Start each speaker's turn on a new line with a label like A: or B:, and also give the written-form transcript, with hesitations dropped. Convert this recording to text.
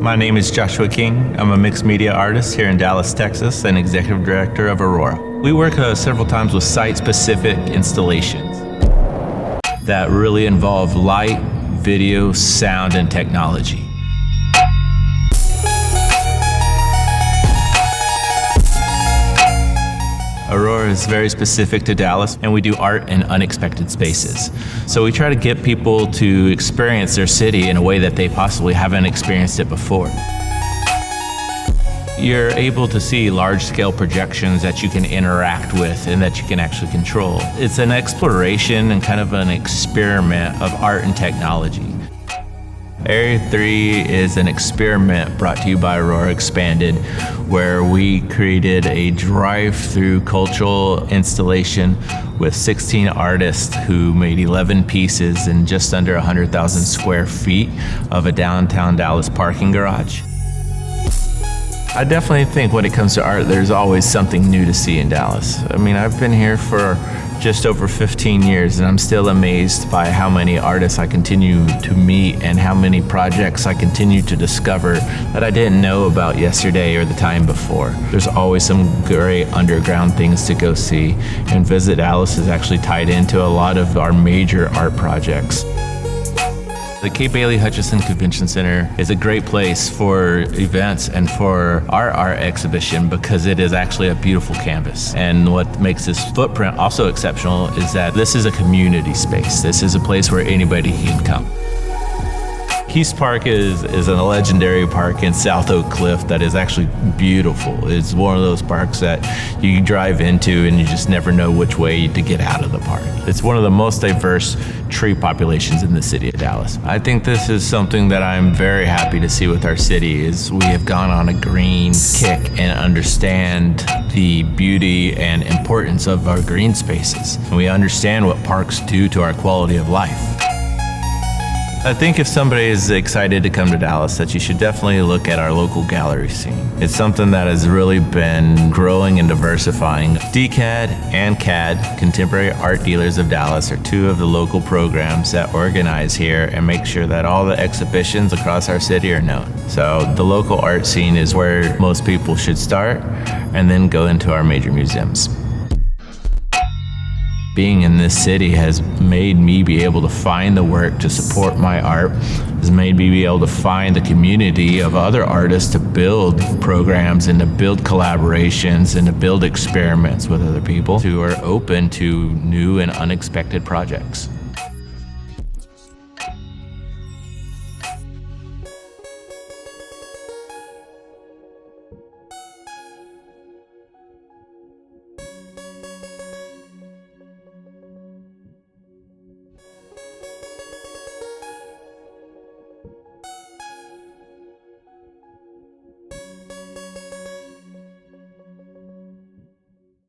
A: My name is Joshua King. I'm a mixed media artist here in Dallas, Texas, and Executive Director of Aurora. We work several times with site-specific installations that really involve light, video, sound, and technology. Aurora is very specific to Dallas, and we do art in unexpected spaces. So we try to get people to experience their city in a way that they possibly haven't experienced it before. You're able to see large-scale projections that you can interact with and that you can actually control. It's an exploration and kind of an experiment of art and technology. Area 3 is an experiment brought to you by Aurora Expanded, where we created a drive-through cultural installation with 16 artists who made 11 pieces in just under 100,000 square feet of a downtown Dallas parking garage. I definitely think when it comes to art, there's always something new to see in Dallas. I mean, I've been here for just over 15 years, and I'm still amazed by how many artists I continue to meet and how many projects I continue to discover that I didn't know about yesterday or the time before. There's always some great underground things to go see, and Visit Dallas is actually tied into a lot of our major art projects. The Kay Bailey Hutchison Convention Center is a great place for events and for our art exhibition because it is actually a beautiful canvas. And what makes this footprint also exceptional is that this is a community space. This is a place where anybody can come. Kiest Park is a legendary park in South Oak Cliff that is actually beautiful. It's one of those parks that you drive into and you just never know which way to get out of the park. It's one of the most diverse tree populations in the city of Dallas. I think this is something that I'm very happy to see with our city is we have gone on a green kick and understand the beauty and importance of our green spaces. And we understand what parks do to our quality of life. I think if somebody is excited to come to Dallas, that you should definitely look at our local gallery scene. It's something that has really been growing and diversifying. DCAD and CAD, Contemporary Art Dealers of Dallas, are two of the local programs that organize here and make sure that all the exhibitions across our city are known. So the local art scene is where most people should start and then go into our major museums. Being in this city has made me be able to find the work to support my art, has made me be able to find the community of other artists to build programs and to build collaborations and to build experiments with other people who are open to new and unexpected projects.